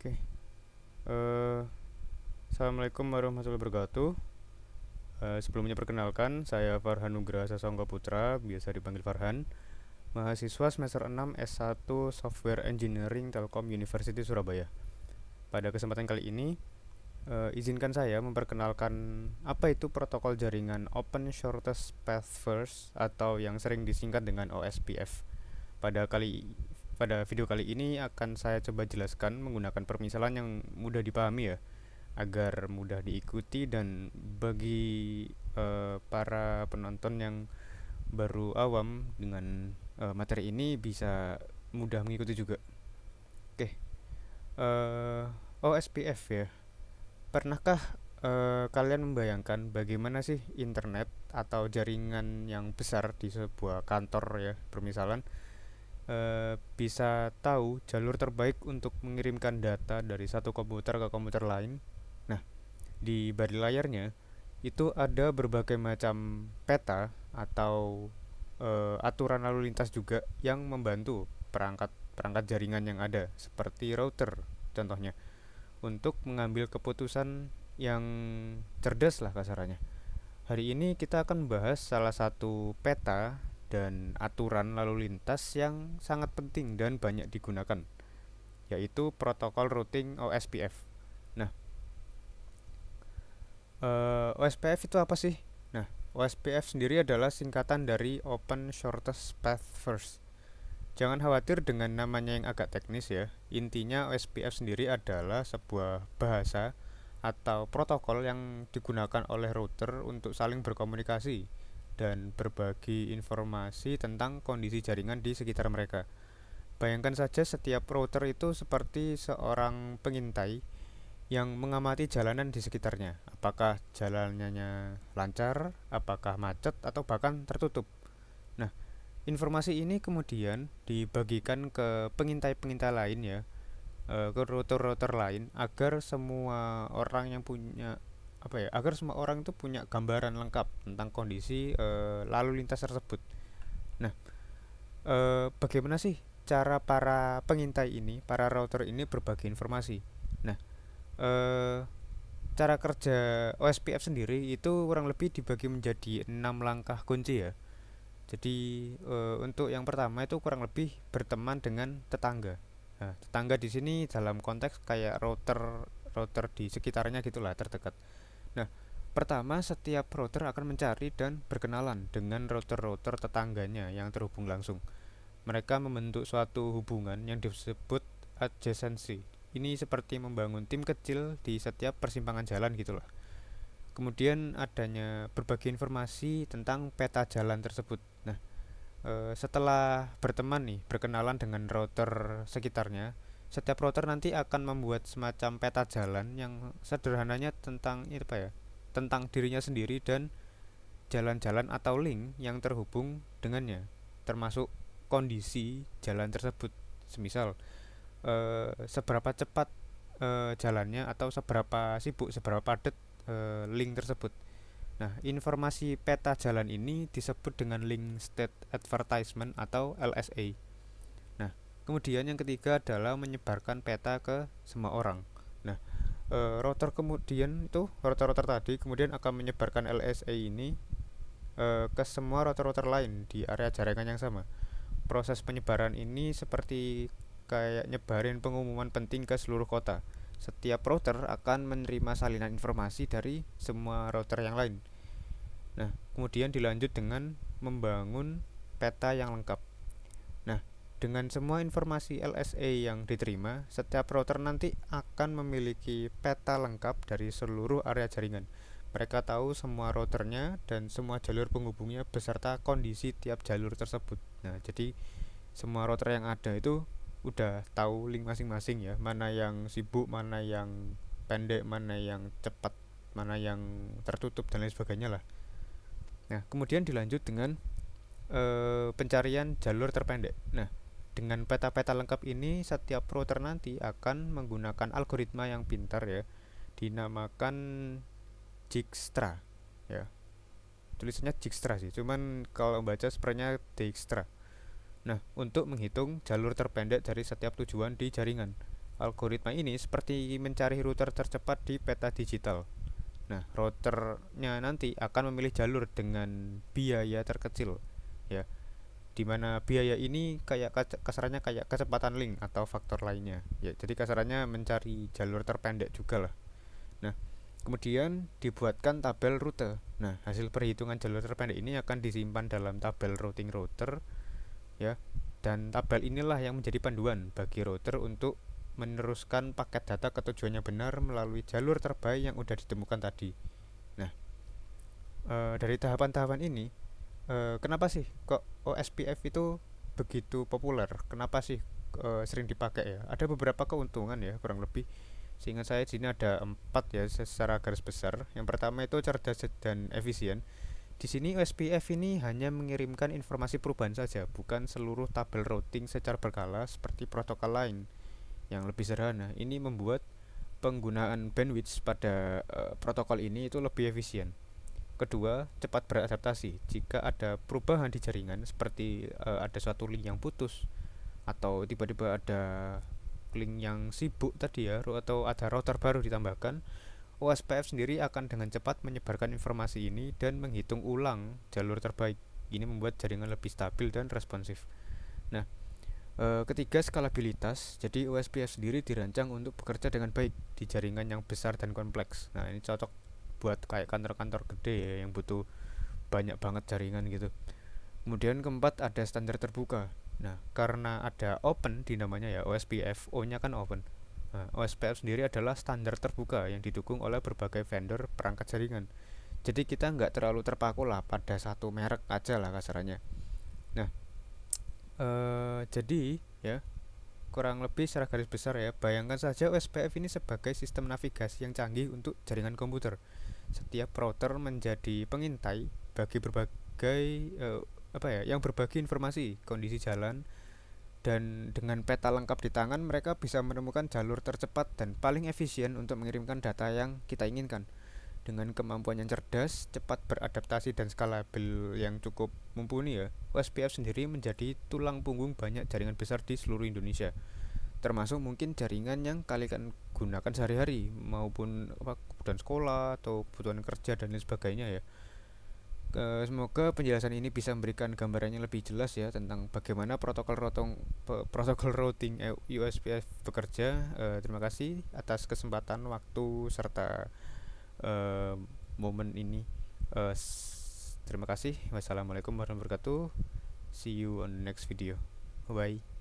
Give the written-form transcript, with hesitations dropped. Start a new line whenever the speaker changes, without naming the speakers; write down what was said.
Oke. Eh, Assalamualaikum warahmatullahi wabarakatuh. Sebelumnya perkenalkan, saya Farhan Nugraha Sasongko Putra, biasa dipanggil Farhan, mahasiswa semester 6 S1 Software Engineering Telkom University Surabaya. Pada kesempatan kali ini, izinkan saya memperkenalkan apa itu protokol jaringan Open Shortest Path First atau yang sering disingkat dengan OSPF. Pada kali pada video kali ini akan saya coba jelaskan menggunakan permisalan yang mudah dipahami ya, agar mudah diikuti dan bagi para penonton yang baru awam dengan materi ini bisa mudah mengikuti juga. Oke, OSPF ya. Pernahkah kalian membayangkan bagaimana sih internet atau jaringan yang besar di sebuah kantor ya, permisalan bisa tahu jalur terbaik untuk mengirimkan data dari satu komputer ke komputer lain? Nah, di balik layarnya itu ada berbagai macam peta atau aturan lalu lintas juga yang membantu perangkat jaringan yang ada seperti router contohnya untuk mengambil keputusan yang cerdas lah kasarannya. Hari ini kita akan membahas salah satu peta dan aturan lalu lintas yang sangat penting dan banyak digunakan, yaitu protokol routing OSPF. Nah, OSPF itu apa sih? Nah, OSPF sendiri adalah singkatan dari Open Shortest Path First. Jangan khawatir dengan namanya yang agak teknis ya. Intinya OSPF sendiri adalah sebuah bahasa atau protokol yang digunakan oleh router untuk saling berkomunikasi dan berbagi informasi tentang kondisi jaringan di sekitar mereka. Bayangkan saja setiap router itu seperti seorang pengintai yang mengamati jalanan di sekitarnya. Apakah jalanannya lancar, apakah macet, atau bahkan tertutup. Nah, informasi ini kemudian dibagikan ke pengintai-pengintai lain ya, ke router-router lain agar semua orang yang punya agar semua orang itu punya gambaran lengkap tentang kondisi lalu lintas tersebut. Nah, bagaimana sih cara para pengintai ini, para router ini berbagi informasi? Nah, eh, cara kerja OSPF sendiri itu kurang lebih dibagi menjadi 6 langkah kunci ya. Jadi untuk yang pertama itu kurang lebih berteman dengan tetangga. Nah, tetangga di sini dalam konteks kayak router di sekitarnya gitulah, terdekat. Nah, pertama setiap router akan mencari dan berkenalan dengan router-router tetangganya yang terhubung langsung. Mereka membentuk suatu hubungan yang disebut adjacency. Ini seperti membangun tim kecil di setiap persimpangan jalan gitulah. Kemudian adanya berbagi informasi tentang peta jalan tersebut. Nah, setelah berteman nih, berkenalan dengan router sekitarnya, setiap router nanti akan membuat semacam peta jalan yang sederhananya tentang itu apa ya? Tentang dirinya sendiri dan jalan-jalan atau link yang terhubung dengannya, termasuk kondisi jalan tersebut. Semisal seberapa cepat jalannya atau seberapa sibuk, seberapa padat link tersebut. Nah, informasi peta jalan ini disebut dengan link state advertisement atau LSA. Nah, kemudian yang ketiga adalah menyebarkan peta ke semua orang. Nah, router-router tadi kemudian akan menyebarkan LSA ini ke semua router-router lain di area jaringan yang sama. Proses penyebaran ini seperti kayak nyebarin pengumuman penting ke seluruh kota. Setiap router akan menerima salinan informasi dari semua router yang lain. Nah, kemudian dilanjut dengan membangun peta yang lengkap. Nah, dengan semua informasi LSA yang diterima, setiap router nanti akan memiliki peta lengkap dari seluruh area jaringan. Mereka tahu semua routernya dan semua jalur penghubungnya beserta kondisi tiap jalur tersebut. Nah, jadi semua router yang ada itu udah tahu link masing-masing ya, mana yang sibuk, mana yang pendek, mana yang cepat, mana yang tertutup dan lain sebagainya lah. Nah, kemudian dilanjut dengan pencarian jalur terpendek. Nah, dengan peta-peta lengkap ini setiap router nanti akan menggunakan algoritma yang pintar ya, dinamakan Dijkstra ya. Tulisannya Dijkstra sih, cuman kalau baca sebenarnya Dijkstra. Nah, untuk menghitung jalur terpendek dari setiap tujuan di jaringan. Algoritma ini seperti mencari router tercepat di peta digital. Nah, routernya nanti akan memilih jalur dengan biaya terkecil, ya. Di mana biaya ini kayak kasarannya kayak kecepatan link atau faktor lainnya. Ya, jadi kasarannya mencari jalur terpendek juga lah. Nah, kemudian dibuatkan tabel rute. Nah, hasil perhitungan jalur terpendek ini akan disimpan dalam tabel routing router, ya. Dan tabel inilah yang menjadi panduan bagi router untuk meneruskan paket data ke tujuannya benar melalui jalur terbaik yang udah ditemukan tadi. Nah, dari tahapan-tahapan ini, kenapa sih kok OSPF itu begitu populer? Kenapa sih sering dipakai ya? Ada beberapa keuntungan ya, kurang lebih. Seingat saya di sini ada 4 ya secara garis besar. Yang pertama itu cerdas dan efisien. Di sini OSPF ini hanya mengirimkan informasi perubahan saja, bukan seluruh tabel routing secara berkala seperti protokol lain yang lebih sederhana. Ini membuat penggunaan bandwidth pada protokol ini itu lebih efisien. Kedua, cepat beradaptasi. Jika ada perubahan di jaringan seperti ada suatu link yang putus atau tiba-tiba ada link yang sibuk tadi ya, atau ada router baru ditambahkan, OSPF sendiri akan dengan cepat menyebarkan informasi ini dan menghitung ulang jalur terbaik. Ini membuat jaringan lebih stabil dan responsif. Nah, ketiga, skalabilitas. Jadi OSPF sendiri dirancang untuk bekerja dengan baik di jaringan yang besar dan kompleks. Nah, ini cocok buat kayak kantor-kantor gede ya, yang butuh banyak banget jaringan gitu. Kemudian keempat, ada standar terbuka. Nah, karena ada open di namanya ya, OSPF, O-nya kan open. Nah, OSPF sendiri adalah standar terbuka yang didukung oleh berbagai vendor perangkat jaringan. Jadi kita nggak terlalu terpaku lah pada satu merek aja lah kasarannya. Nah, jadi ya kurang lebih secara garis besar ya, bayangkan saja OSPF ini sebagai sistem navigasi yang canggih untuk jaringan komputer. Setiap router menjadi pengintai bagi berbagai yang berbagi informasi kondisi jalan, dan dengan peta lengkap di tangan mereka bisa menemukan jalur tercepat dan paling efisien untuk mengirimkan data yang kita inginkan. Dengan kemampuan yang cerdas, cepat beradaptasi dan skalabil yang cukup mumpuni ya, OSPF sendiri menjadi tulang punggung banyak jaringan besar di seluruh Indonesia. Termasuk mungkin jaringan yang kalian gunakan sehari-hari maupun kebutuhan sekolah atau kebutuhan kerja dan lain sebagainya ya. Semoga penjelasan ini bisa memberikan gambarannya lebih jelas ya tentang bagaimana protokol routing USPF bekerja. Terima kasih atas kesempatan waktu serta momen ini. Terima kasih. Wassalamualaikum warahmatullahi wabarakatuh. See you on the next video. Bye.